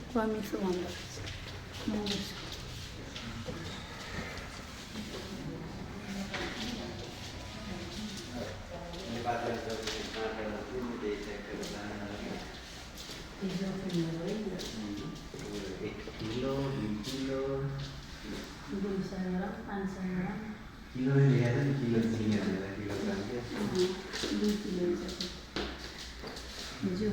अथवा मिक्सो भन्दो रहेछ किलो 200 ग्राम 500 ग्राम किलो ने लिया था किलो किलोग्राम के 2 किलो जो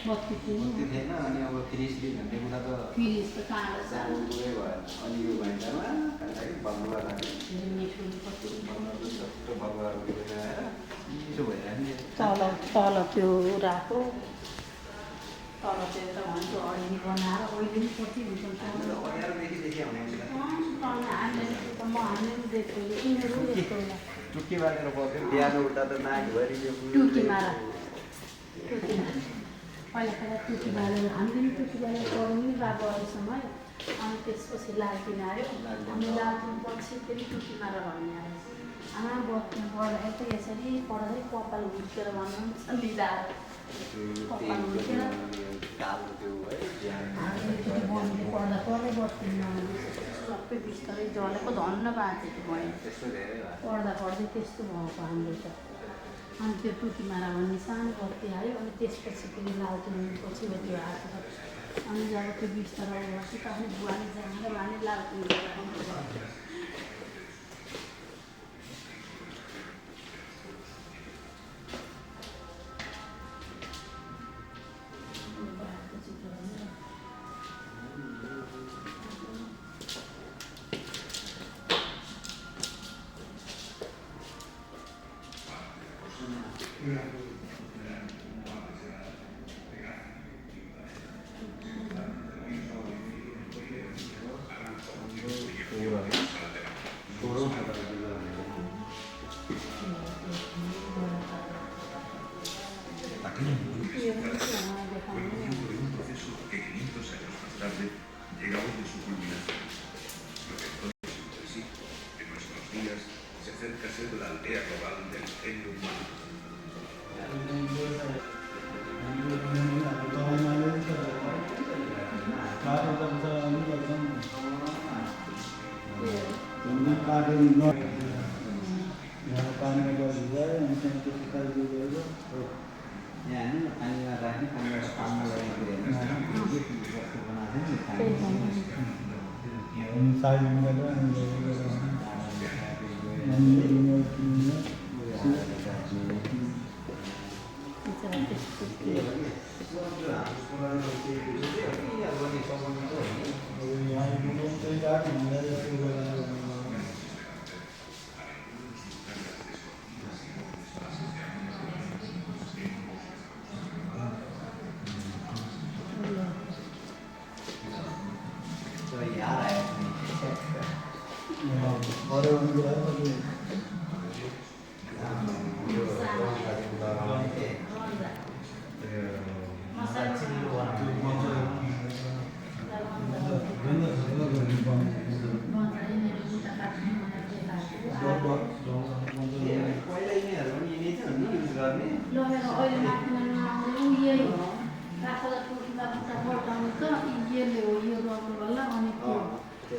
बत्ती थिएन अनि अब फ्रिज भन्ने कुरा त फ्रिज त कहाँ छ पुरै भयो अनि यो घन्टामा बलुवा तल त्यो राखो तल त्यो त भन्छ अडिनी बनाएर अहिले पनि कति हुन्छ टुक्की बाँधेर बस्यो बिहान उठ्दा त नाकभरि टुकी मार पहिला पहिला टुकी बालेर हामीले पनि टुकी बालेर पढौँ नि बाबु अहिलेसम्म अनि त्यसपछि लालटिन आयो अनि लालटिन पछि फेरि टुकी मार भन्ने आयो आमा बस्नु पढ्दाखेरि त यसरी पढ्दै कपाल हुर्केर भन्नु लिँदाएर कपाल हुर्केर बन्दी पढ्दा पढ्दै बस्दिनँ सबै बिस्तारै जलेको धन्न बाँचेको भयो पढ्दा पढ्दै त्यस्तो भएको हाम्रो त अनि त्यो टुकी मारा भन्ने सानो बत्ती आयो अनि त्यसपछि फेरि लालटिन पछि त्यो आएको अनि जब त्यो बिस्तारै बस्यो त अनि बुवाले जानेर उहाँले लालटिन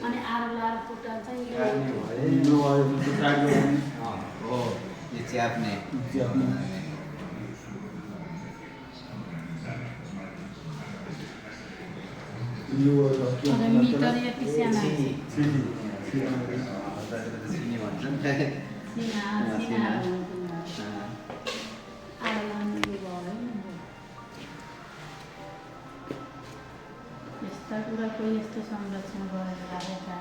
अनि आरो लाएर खुट्टा चाहिँ ये च्याप्ने मिटर यति सानो सिनी भन्छ नि यस्ता कुराको यस्तो संरक्षण गरेर राखेका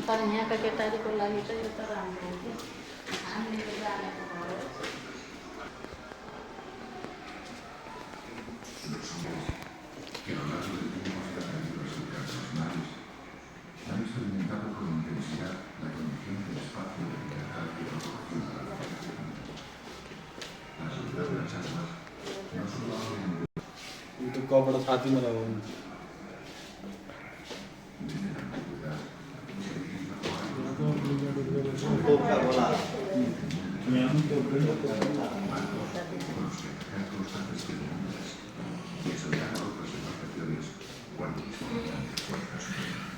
तर यहाँका केटाहरूको लागि चाहिँ यो त राम्रो हो कि हामीले जानेको भयो Que a lo largo del tiempo se han perdido resultados personales, han experimentado con intensidad la condición del espacio de libertad que proporciona la navegación. La soledad de las aguas no solo abre YouTube कबाट साथीमा लगाउनु desde la antigüedad, se vive bajo algo con los que atacar constantes preguntas y desollar a otras embarcaciones cuando disfrutan de fuerzas supremas.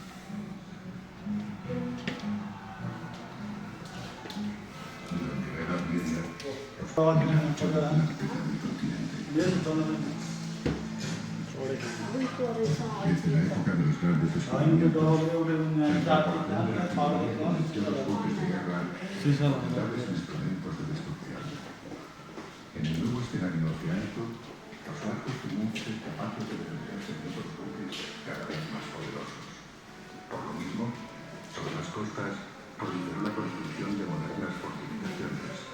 Durante la Edad Media, los continentes desde la época de los grandes descubrimientos, los buques de guerra, formidables instrumentos de destrucción. En el nuevo escenario oceánico, los barcos comunes son capaces de defenderse de otros buques cada vez más poderosos. Por lo mismo, sobre las costas proliferó la construcción de modernas fortificaciones.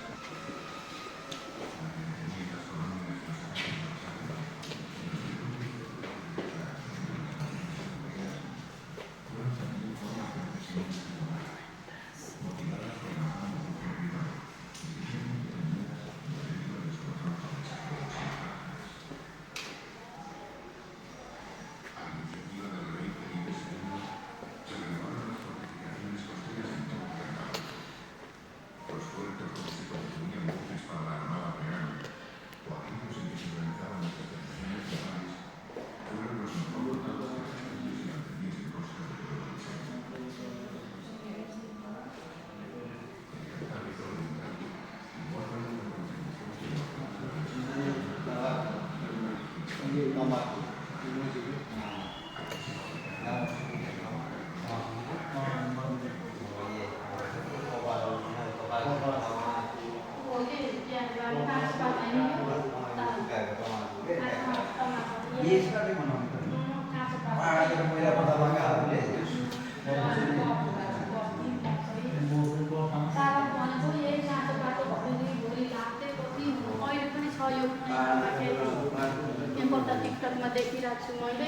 टिकटकमा देखिरहेको छु मैले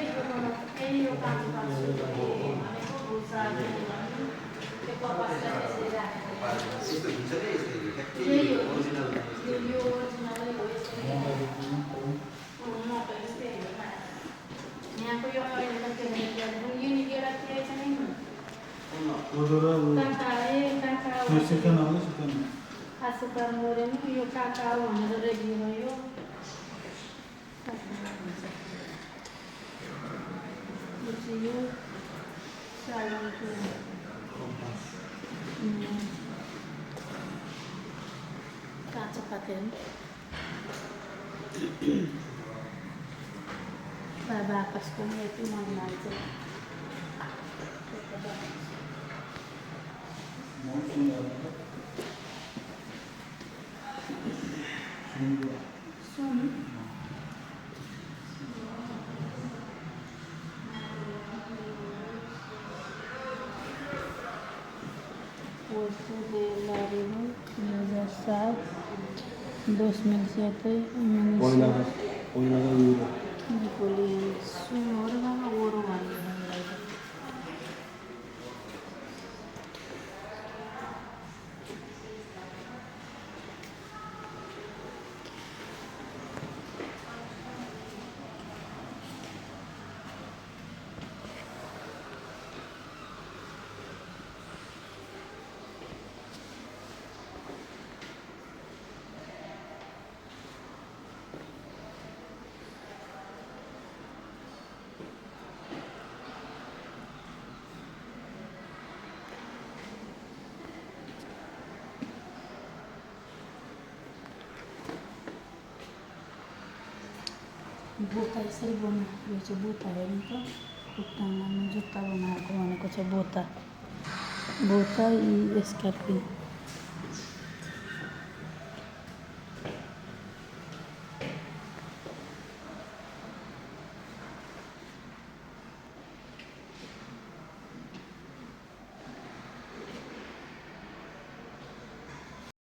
यो काम गर्छु यहाँको यो खासो काम गरेन यो काका हो भनेर रेडी भयो काँचो पाते बाबा आकाशको पनि यति मन लाग्छ सुन Posto de Laredo, 2007, 2007, Oynadan yürü. Napoleon, Sonora, Ouro. बोता यसरी बनाएको यो चाहिँ बोता हेर्नु त खुट्टामा जुत्ता बनाएको भनेको चाहिँ बोता बोता यी स्कार्पिन